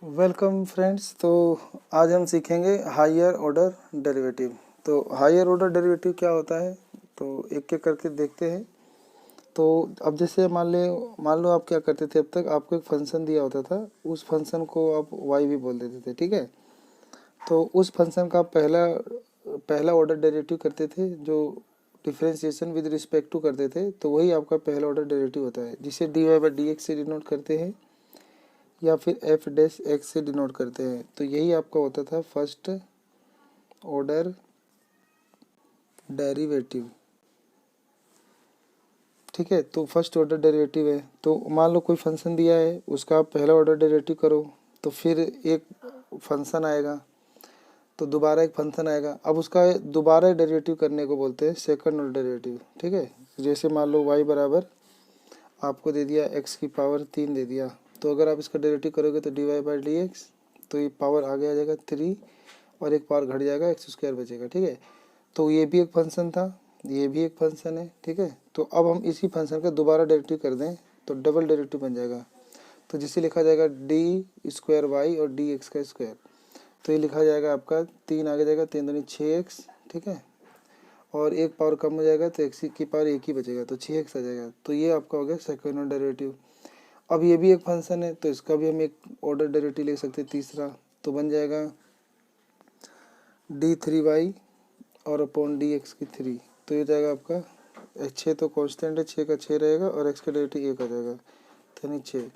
Welcome friends. तो आज हम सीखेंगे हायर ऑर्डर डेरिवेटिव। तो हायर ऑर्डर डेरिवेटिव क्या होता है, तो एक एक करके देखते हैं। तो अब जैसे मान लो आप क्या करते थे, अब तक आपको एक फंक्शन दिया होता था, उस फंक्शन को आप वाई भी बोल देते थे, ठीक है। तो उस फंक्शन का पहला ऑर्डर डेरिवेटिव करते थे, जो डिफरेंशिएशन विद रिस्पेक्ट टू करते थे, तो वही आपका पहला ऑर्डर डेरिवेटिव होता है, जिसे d y by d x से डिनोट करते हैं या फिर एफ डैश एक्स से डिनोट करते हैं। तो यही आपका होता था फर्स्ट ऑर्डर डेरिवेटिव, ठीक है। तो फर्स्ट ऑर्डर डेरिवेटिव है, तो मान लो कोई फंक्शन दिया है, उसका आप पहला ऑर्डर डेरिवेटिव करो, तो फिर एक फंक्शन आएगा, तो दोबारा एक फंक्शन आएगा। अब उसका दोबारा डेरिवेटिव करने को बोलते हैं सेकंड ऑर्डर डेरिवेटिव, ठीक है। जैसे मान लो y बराबर आपको दे दिया x की पावर 3 दे दिया, तो अगर आप इसका डेरिवेटिव करोगे तो d y by d x, तो ये पावर आगे आ जाएगा 3 और एक पावर घट जाएगा, एक्स स्क्वायर बचेगा, ठीक है। तो ये भी एक फंक्शन था, ये भी एक फंक्शन है, ठीक है। तो अब हम इसी फंक्शन का दोबारा डेरिवेटिव कर दें तो डबल डेरिवेटिव बन जाएगा, तो जिसे लिखा जाएगा डी स्क्वायर वाई और डी एक्स का स्क्वायर। तो ये लिखा जाएगा आपका 3 आगे जाएगा, 3 दूनी 6x, ठीक है। और एक पावर कम हो जाएगा तो एक्स की पावर एक ही बचेगा, तो 6x आ जाएगा। तो ये आपका हो गया सेकेंड ऑर्डर डेरिवेटिव। अब ये भी एक फंक्शन है, तो इसका भी हम एक ऑर्डर डेरिवेटिव ले सकते हैं तीसरा, तो बन जाएगा d3y और अपॉन डी एक्स की 3। तो ये जाएगा आपका 6 तो कांस्टेंट है, 6 का 6 रहेगा और x का डेरिवेटिव 1 आ जाएगा, यानी 6।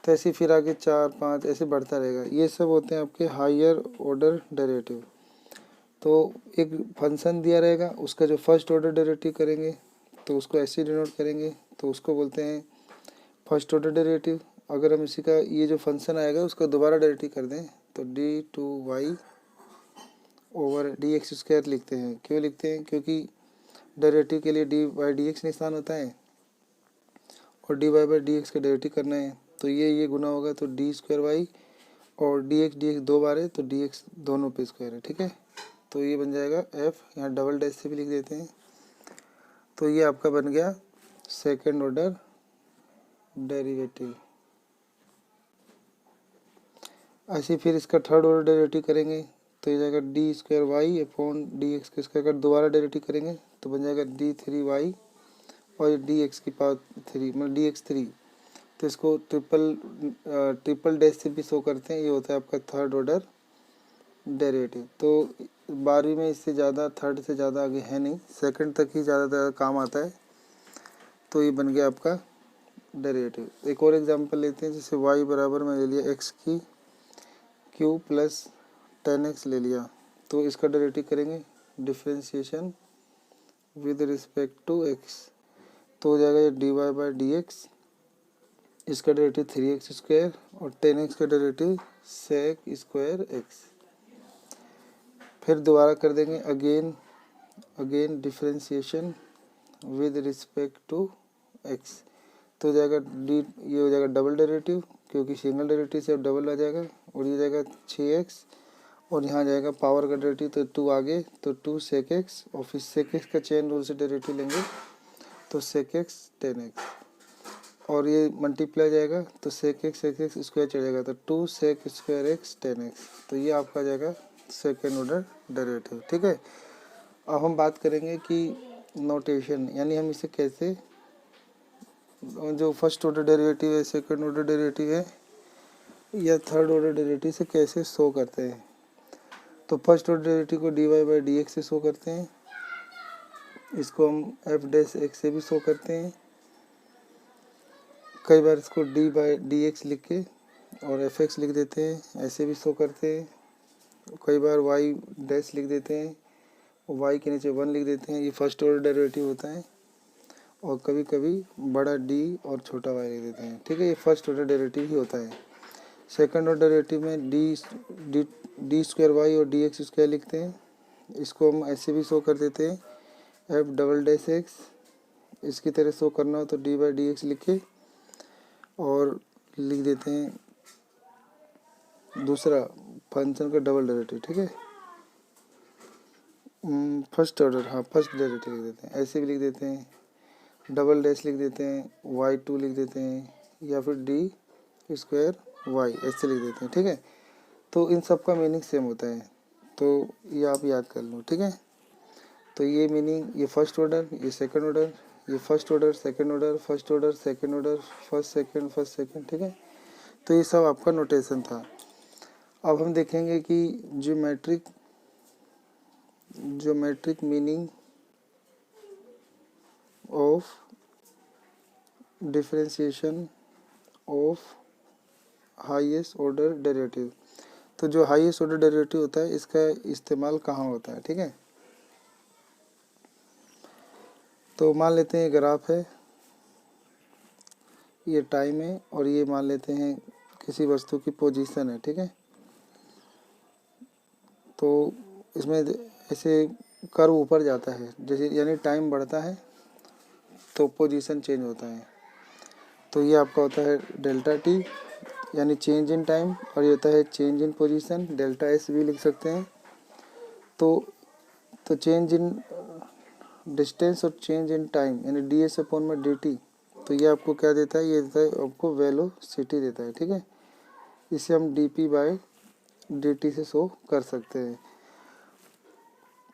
तो ऐसे फिर आगे 4 5 ऐसे बढ़ता रहेगा। ये सब होते हैं आपके हायर ऑर्डर डेरिवेटिव। तो एक फंक्शन दिया रहेगा, उसका जो फर्स्ट ऑर्डर डेरिवेटिव करेंगे तो उसको ऐसे डिनोट करेंगे, तो उसको बोलते हैं फर्स्ट ऑर्डर डेरिवेटिव। अगर हम इसी का ये जो फंक्शन आएगा उसका दोबारा डेरिवेटिव कर दें तो d2y over D x square लिखते हैं। क्यों लिखते हैं? क्योंकि डेरिवेटिव के लिए डी बाई डी एक्स निशान होता है और d y by d x का डेरिवेटिव करना है, तो ये गुना होगा तो डी स्क्वायर वाई और डी एक्स दो बार है, तो डी एक्स दोनों पे स्क्वायर है, ठीक है। तो ये बन जाएगा एफ, यहाँ डबल डैश से भी लिख देते हैं। तो ये आपका बन गया सेकेंड ऑर्डर डेरिवेटिव। ऐसे फिर इसका थर्ड ऑर्डर डेरिवेटिव करेंगे तो ये जाएगा d square y upon d x के स्क्वायर का दोबारा डेरिवेटिव करेंगे तो बन जाएगा d3y और डी एक्स की पावर 3 मतलब डी एक्स 3। तो इसको ट्रिपल डैश से भी शो करते हैं, ये होता है आपका थर्ड ऑर्डर डेरिवेटिव। तो 12वीं में इससे ज़्यादा, थर्ड से ज़्यादा आगे है नहीं, सेकंड तक ही ज़्यादा काम आता है। तो ये बन गया आपका डेरिवेटिव। एक और एग्जांपल लेते हैं, जैसे y बराबर में ले लिया x की क्यू प्लस 10x ले लिया, तो इसका डेरिवेटिव करेंगे differentiation with respect to x, तो हो जाएगा ये d y by d x, इसका डेरिवेटिव 3x स्क्वायर और 10x का डेरिवेटिव सेक स्क्वायर x। फिर दोबारा कर देंगे again differentiation with respect to x, तो हो जाएगा डी, ये हो जाएगा डबल डेरिवेटिव, क्योंकि सिंगल डेरिवेटिव से अब डबल आ जाएगा, और ये जाएगा 6x और यहाँ जाएगा पावर का डेरिवेटिव तो 2 आगे, तो 2 सेक एक्स और फिर सेक एक्स का चेन रूल से डेरिवेटिव लेंगे तो सेक एक्स 10x और ये मल्टीप्लाई जाएगा तो सेक एक्स स्क्वायर चल जाएगा, तो 2 सेक स्क्वायर एक्स 10x। तो ये आपका जाएगा सेकेंड ऑर्डर डेरिवेटिव, ठीक है। अब हम बात करेंगे कि नोटेशन, यानी हम इसे कैसे, जो फर्स्ट ऑर्डर डेरिवेटिव है, सेकंड ऑर्डर डेरिवेटिव है या थर्ड ऑर्डर डेरिवेटिव से कैसे शो करते हैं। तो फर्स्ट ऑर्डर डेरिवेटिव को d y by d x से शो करते हैं, इसको हम एफ डैश एक्स से भी शो करते हैं, कई बार इसको डी बाई डी एक्स लिख के और एफ एक्स लिख देते हैं, ऐसे भी शो करते हैं। कई बार वाई डैश लिख देते हैं, वाई के नीचे 1 लिख देते हैं, ये फर्स्ट ऑर्डर डेरिवेटिव होता है। और कभी कभी बड़ा डी और छोटा वाई लिख देते हैं, ठीक है। ये फर्स्ट ऑर्डर डेरिवेटिव ही होता है। सेकंड ऑर्डर डेरिवेटिव में डी स्क्वायर वाई और डी एक्स स्क्वायर लिखते हैं, इसको हम ऐसे भी शो कर देते हैं एफ डबल डैश एक्स, इसकी तरह शो करना हो तो डी बाई डी एक्स लिखे और लिख देते हैं दूसरा फंक्शन का डबल डेरिवेटिव, ठीक है। फर्स्ट ऑर्डर, हाँ फर्स्ट डेरिवेटिव लिख देते हैं, ऐसे भी लिख देते हैं, डबल डैश लिख देते हैं, y2 लिख देते हैं, या फिर डी स्क्वायर वाई ऐसे लिख देते हैं, ठीक है। तो इन सब का मीनिंग सेम होता है, तो ये आप याद कर लो, ठीक है। तो ये मीनिंग, ये फर्स्ट ऑर्डर, ये सेकंड ऑर्डर, ये first order second order, first order second order, first second, ठीक है। तो ये सब आपका नोटेशन था। अब हम देखेंगे कि geometric meaning of differentiation of highest order derivative. तो जो हाईएस्ट ऑर्डर डेरिवेटिव होता है इसका इस्तेमाल कहाँ होता है, ठीक है। तो मान लेते हैं ग्राफ है, ये टाइम है, और ये मान लेते हैं किसी वस्तु की पोजीशन है, ठीक है। तो इसमें ऐसे कर्व ऊपर जाता है, जैसे यानी टाइम बढ़ता है तो पोजीशन चेंज होता है। तो ये आपका होता है डेल्टा टी, यानी चेंज इन टाइम, और ये होता है change in position, delta S भी लिख सकते हैं। तो चेंज इन डिस्टेंस और चेंज इन टाइम यानी डी एस अपॉन में डी टी, तो ये आपको क्या देता है, ये देता है आपको वेलोसिटी देता है, ठीक है। इसे हम D P by D T से शो कर सकते हैं।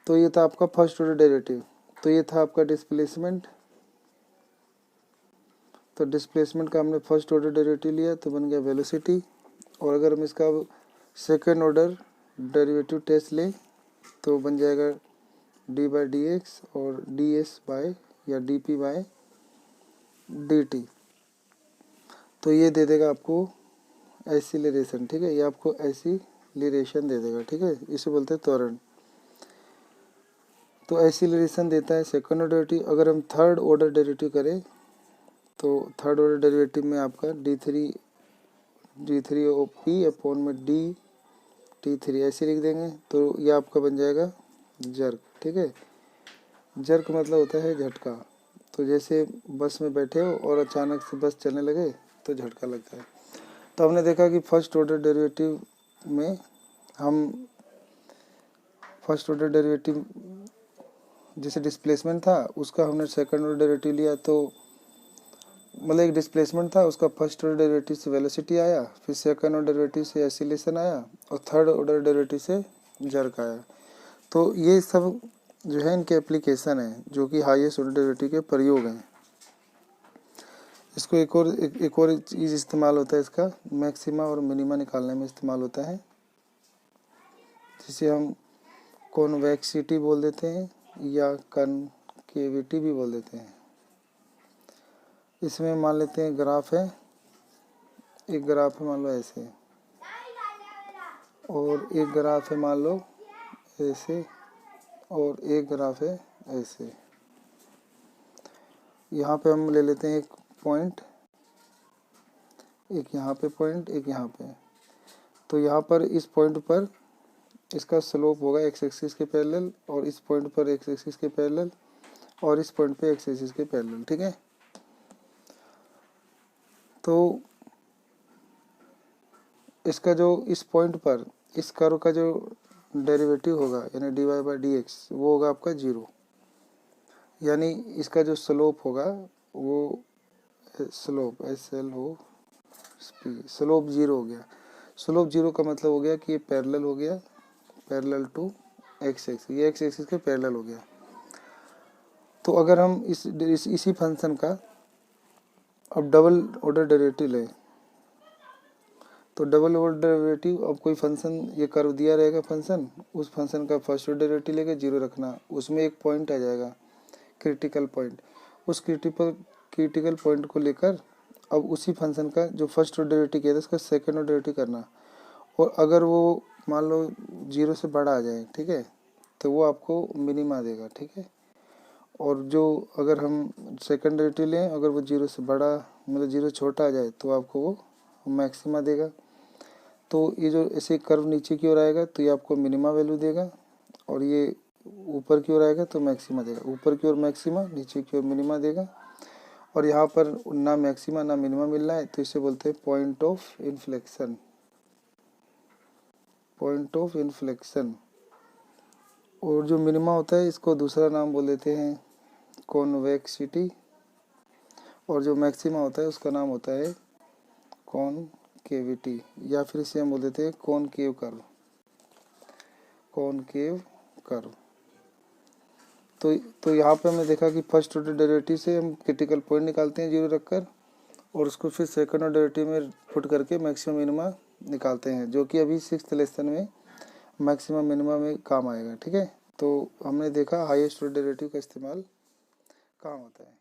तो ये था आपका फर्स्ट ऑर्डर डेरिवेटिव। तो ये था आपका डिस्प्लेसमेंट। तो डिस्प्लेसमेंट का हमने फर्स्ट ऑर्डर डेरिवेटिव लिया तो बन गया वेलोसिटी। और अगर हम इसका सेकेंड ऑर्डर डेरिवेटिव टेस्ट लें तो बन जाएगा डी बाई डी एक्स और डी एस बाय या d p by d t. तो ये दे देगा आपको एसिलरेशन, ठीक है। ये आपको एसिलरेशन दे देगा, ठीक है। इसे बोलते हैं त्वरण। तो एसिलरेशन देता है सेकंड ऑर्डर डेरिवेटिव। अगर हम थर्ड ऑर्डर डेरिवेटिव करें तो थर्ड ऑर्डर डेरिवेटिव में आपका d three o p upon में डी टी थ्री ऐसे लिख देंगे। तो ये आपका बन जाएगा जर्क, ठीक है। जर्क मतलब होता है झटका। तो जैसे बस में बैठे हो और अचानक से बस चलने लगे तो झटका लगता है। तो हमने देखा कि फर्स्ट ऑर्डर डेरिवेटिव में हम फर्स्ट ऑर्डर डेरिवेटिव जैसे डिस्प्लेसमेंट था उसका हमने सेकंड ऑर्डर डेरिवेटिव लिया, तो मतलब एक डिस्प्लेसमेंट था उसका फर्स्ट ऑर्डर डेरिवेटिव से वेलोसिटी आया, फिर सेकंड ऑर्डर डेरिवेटिव से एसिलेशन आया और थर्ड ऑर्डर डेरिवेटिव से जर्क आया। तो ये सब जो है इनके एप्लीकेशन है जो कि हाईएस्ट ऑर्डर डेरिवेटिव के प्रयोग हैं। इसको एक और चीज़ इस्तेमाल होता है, इसका मैक्सिमा और मिनिमा निकालने में इस्तेमाल होता है, जिसे हम कॉन्वेक्सिटी बोल देते हैं या कनकेविटी भी बोल देते हैं। इसमें मान लेते हैं ग्राफ है, एक ग्राफ है मान लो ऐसे, और एक ग्राफ है मान लो ऐसे, और एक ग्राफ है ऐसे। यहाँ पे हम ले लेते हैं एक पॉइंट, एक यहाँ पे पॉइंट, एक यहाँ पे। तो यहाँ पर इस पॉइंट पर इसका स्लोप होगा एक्स एक्सिस के पैरेलल, और इस पॉइंट पर एक्स एक्सिस के पैरेलल, और इस पॉइंट पे एक्स एक्सिस के पैरेलल, ठीक है। तो इसका जो इस पॉइंट पर इस कर्व का जो डेरिवेटिव होगा यानी d y by d x वो होगा आपका जीरो, यानी इसका जो स्लोप होगा वो slope s l o p slope zero हो गया। स्लोप जीरो का मतलब हो गया कि ये पैरेलल हो गया, पैरेलल टू एक्स एक्सिस, ये एक्स एक्सिस के पैरेलल हो गया। तो अगर हम इसी फंक्शन का अब डबल ऑर्डर डेरिवेटिव लें तो डबल ऑर्डर डेरिवेटिव, अब कोई फंक्शन ये कर्व दिया रहेगा फंक्शन, उस फंक्शन का फर्स्ट ऑर्डर डेरिवेटिव लेके जीरो रखना, उसमें एक पॉइंट आ जाएगा क्रिटिकल पॉइंट, उस क्रिटिकल पॉइंट को लेकर अब उसी फंक्शन का जो फर्स्ट ऑर्डर डेरिवेटिव किया था उसका सेकंड ऑर्डर डेरिवेटिव करना, और अगर वो मान लो जीरो से बड़ा आ जाए, ठीक है, तो वो आपको मिनिमा देगा, ठीक है। और जो अगर हम सेकंड डेरिवेटिव लें अगर वो जीरो से बड़ा मतलब जीरो छोटा आ जाए तो आपको वो मैक्सिमा देगा। तो ये जो ऐसे कर्व नीचे की ओर आएगा तो ये आपको मिनिमा वैल्यू देगा, और ये ऊपर की ओर आएगा तो मैक्सिमा देगा। ऊपर की ओर मैक्सिमा, नीचे की ओर मिनिमा देगा, और यहाँ पर ना मैक्सिमा ना मिनिमा मिल रहा है तो इसे बोलते हैं point of inflection, point of inflection. और जो मिनिमा होता है इसको दूसरा नाम बोल देते हैं कॉन्वेक्सिटी, और जो मैक्सिमा होता है उसका नाम होता है कॉनकेविटी। कैविटी, या फिर इसे हम बोल देते हैं कॉनकेव कर्व, कॉनकेव कर्व। तो यहाँ पे हमने देखा कि फर्स्ट ऑर्डर डेरिवेटिव से हम क्रिटिकल पॉइंट निकालते हैं जीरो रखकर, और उसको फिर सेकंड ऑर्डर डेरिवेटिव में पुट करके मैक्सिमम मिनिमा निकालते हैं, जो कि अभी 6th लेसन में मैक्सिमम मिनिमा में काम आएगा। ठीक है, तो हमने देखा हाईएस्ट ऑर्डर डेरिवेटिव का इस्तेमाल कहाँ होता है।